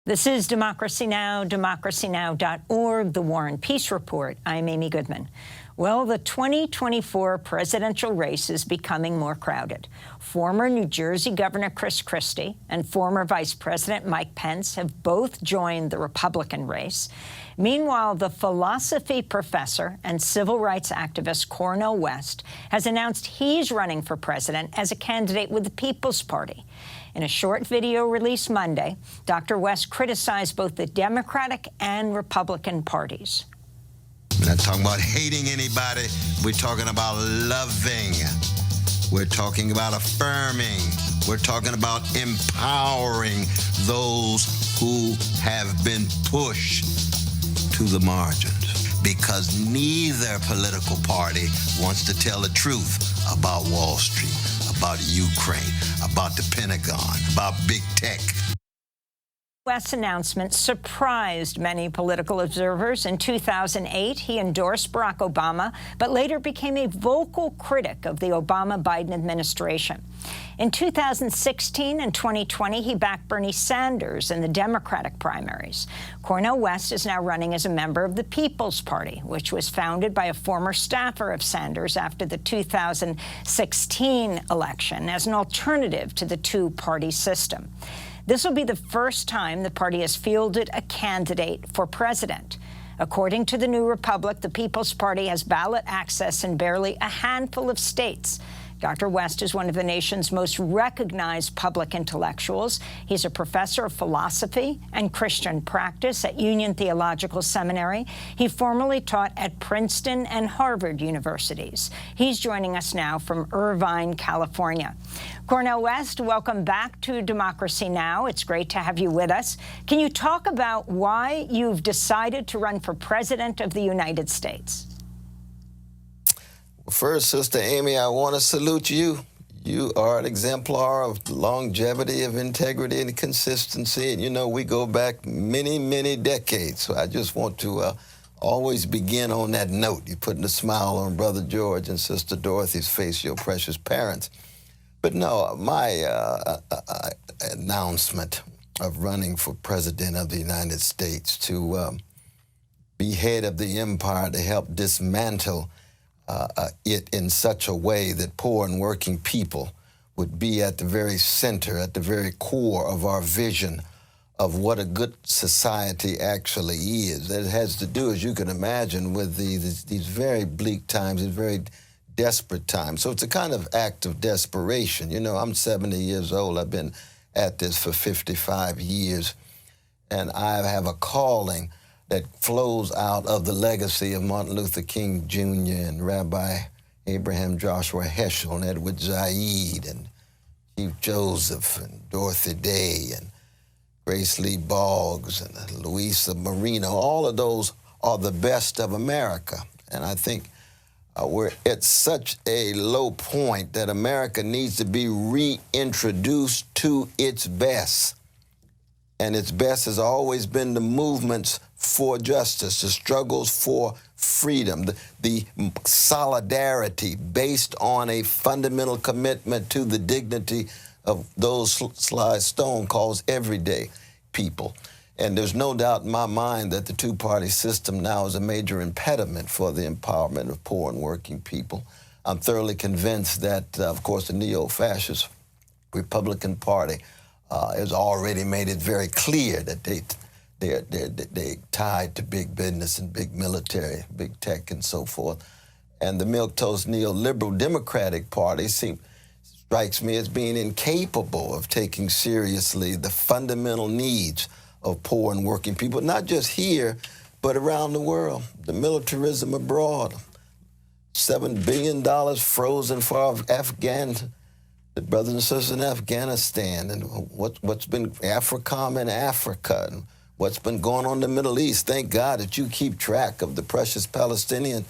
This is Democracy Now!, democracynow.org, The War and Peace Report. I'm Amy Goodman. Well, the 2024 presidential race is becoming more crowded. Former New Jersey Governor Chris Christie and former Vice President Mike Pence have both joined the Republican race. Meanwhile, the philosophy professor and civil rights activist Cornel West has announced he's running for president as a candidate with the People's Party. In a short video released Monday, Dr. West criticized both the Democratic and Republican parties. We're not talking about hating anybody. We're talking about loving. We're talking about affirming. We're talking about empowering those who have been pushed to the margins. Because neither political party wants to tell the truth about Wall Street, about Ukraine, about the Pentagon, about big tech. West's announcement surprised many political observers. In 2008, he endorsed Barack Obama, but later became a vocal critic of the Obama-Biden administration. In 2016 and 2020, he backed Bernie Sanders in the Democratic primaries. Cornel West is now running as a member of the People's Party, which was founded by a former staffer of Sanders after the 2016 election as an alternative to the two-party system. This will be the first time the party has fielded a candidate for president. According to the New Republic, the People's Party has ballot access in barely a handful of states. Dr. West is one of the nation's most recognized public intellectuals. He's a professor of philosophy and Christian practice at Union Theological Seminary. He formerly taught at Princeton and Harvard universities. He's joining us now from Irvine, California. Cornel West, welcome back to Democracy Now! It's great to have you with us. Can you talk about why you've decided to run for President of the United States? First, Sister Amy, I want to salute you. You are an exemplar of longevity, of integrity, and consistency. And, you know, we go back many, many decades. So I just want to always begin on that note. You're putting a smile on Brother George and Sister Dorothy's face, your precious parents. But no, my announcement of running for President of the United States to be head of the empire, to help dismantle it in such a way that poor and working people would be at the very center, at the very core of our vision of what a good society actually is. It has to do, as you can imagine, with these very bleak times, these very desperate times. So it's a kind of act of desperation. You know, I'm 70 years old. I've been at this for 55 years, and I have a calling that flows out of the legacy of Martin Luther King Jr. and Rabbi Abraham Joshua Heschel and Edward Said and Chief Joseph and Dorothy Day and Grace Lee Boggs and Louisa Marino. All of those are the best of America. And I think we're at such a low point that America needs to be reintroduced to its best. And its best has always been the movements for justice, the struggles for freedom, the solidarity based on a fundamental commitment to the dignity of those Sly Stone calls everyday people. And there's no doubt in my mind that the two-party system now is a major impediment for the empowerment of poor and working people. I'm thoroughly convinced that, of course, the neo-fascist Republican Party has already made it very clear that they're tied to big business and big military, big tech and so forth. And the milquetoast neoliberal Democratic Party strikes me as being incapable of taking seriously the fundamental needs of poor and working people, not just here, but around the world. The militarism abroad, $7 billion frozen for the brothers and sisters in Afghanistan, and what's been AFRICOM in Africa, and what's been going on in the Middle East. Thank God that you keep track of the precious Palestinian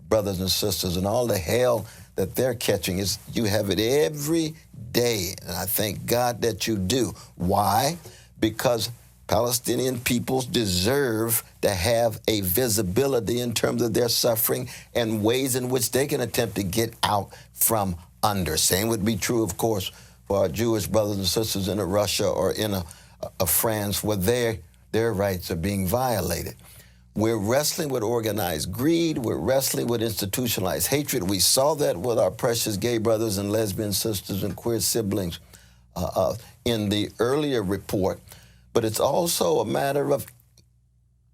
brothers and sisters and all the hell that they're catching. You have it every day, and I thank God that you do. Why? Because Palestinian peoples deserve to have a visibility in terms of their suffering and ways in which they can attempt to get out from under. Same would be true, of course, for our Jewish brothers and sisters in Russia or in a France where they their rights are being violated. We're wrestling with organized greed. We're wrestling with institutionalized hatred. We saw that with our precious gay brothers and lesbian sisters and queer siblings in the earlier report. But it's also a matter of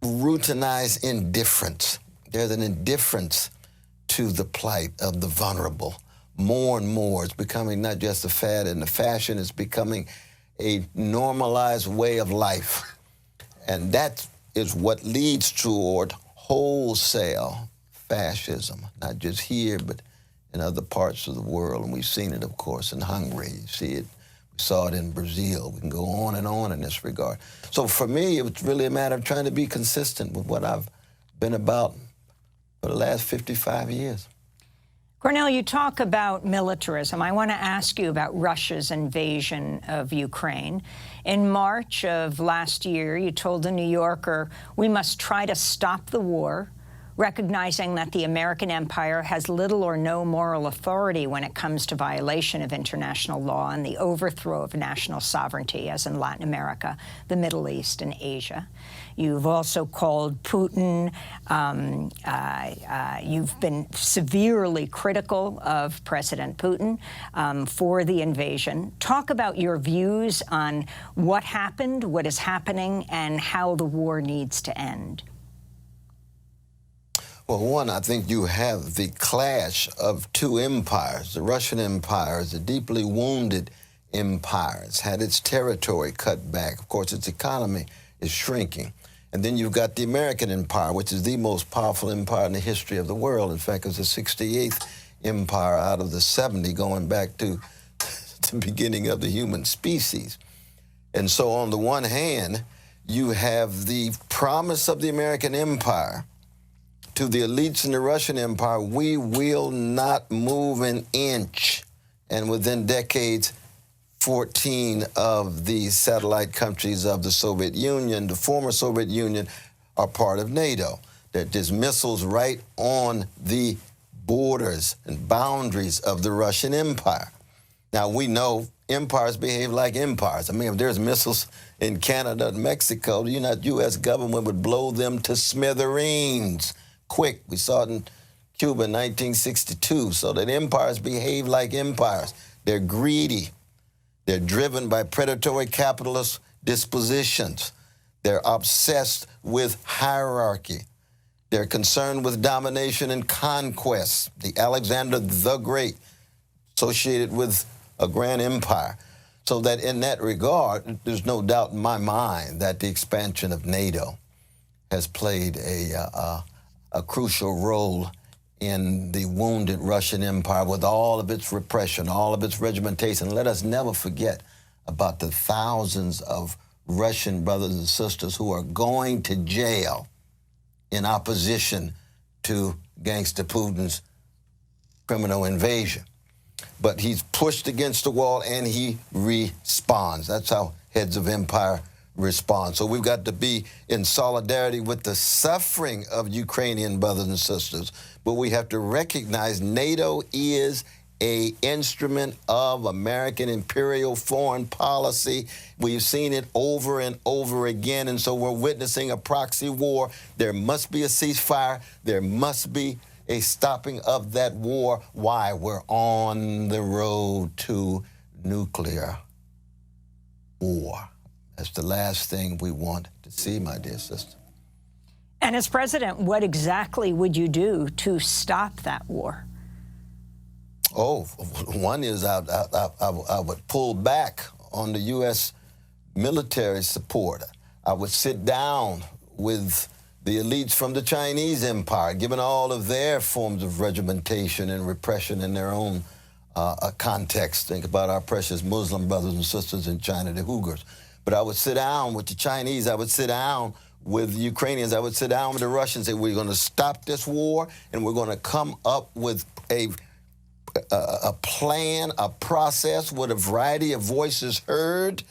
routinized indifference. There's an indifference to the plight of the vulnerable. More and more, it's becoming not just a fad and a fashion, it's becoming a normalized way of life. And that is what leads toward wholesale fascism, not just here, but in other parts of the world. And we've seen it, of course, in Hungary. You see it, we saw it in Brazil. We can go on and on in this regard. So for me, it's really a matter of trying to be consistent with what I've been about for the last 55 years. Cornel, you talk about militarism. I want to ask you about Russia's invasion of Ukraine. In March of last year, you told The New Yorker, "We must try to stop the war, recognizing that the American empire has little or no moral authority when it comes to violation of international law and the overthrow of national sovereignty, as in Latin America, the Middle East, and Asia." You've also called Putin, you've been severely critical of President Putin for the invasion. Talk about your views on what happened, what is happening, and how the war needs to end. Well, one, I think you have the clash of two empires. The Russian Empire is a deeply wounded empire. It's had its territory cut back. Of course, its economy is shrinking. And then you've got the American Empire, which is the most powerful empire in the history of the world. In fact, it's the 68th empire out of the 70, going back to the beginning of the human species. And so on the one hand, you have the promise of the American Empire to the elites in the Russian Empire: we will not move an inch. And within decades, 14 of the satellite countries of the Soviet Union, the former Soviet Union, are part of NATO. There's missiles right on the borders and boundaries of the Russian Empire. Now, we know empires behave like empires. I mean, if there's missiles in Canada and Mexico, the U.S. government would blow them to smithereens quick. We saw it in Cuba in 1962. So that empires behave like empires. They're greedy. They're driven by predatory capitalist dispositions. They're obsessed with hierarchy. They're concerned with domination and conquest. The Alexander the Great, associated with a grand empire. So that in that regard, there's no doubt in my mind that the expansion of NATO has played a crucial role in the wounded Russian Empire with all of its repression, all of its regimentation. Let us never forget about the thousands of Russian brothers and sisters who are going to jail in opposition to gangster Putin's criminal invasion. But he's pushed against the wall and he responds. That's how heads of empire respond. So we've got to be in solidarity with the suffering of Ukrainian brothers and sisters, but we have to recognize NATO is an instrument of American imperial foreign policy. We've seen it over and over again, and so we're witnessing a proxy war. There must be a ceasefire. There must be a stopping of that war. Why? We're on the road to nuclear war. That's the last thing we want to see, my dear sister. And as president, what exactly would you do to stop that war? Oh, one is I would pull back on the U.S. military support. I would sit down with the elites from the Chinese empire, given all of their forms of regimentation and repression in their own context. Think about our precious Muslim brothers and sisters in China, the Uyghurs. But I would sit down with the Chinese, I would sit down with the Ukrainians, I would sit down with the Russians and say, we're going to stop this war and we're going to come up with a plan, a process with a variety of voices heard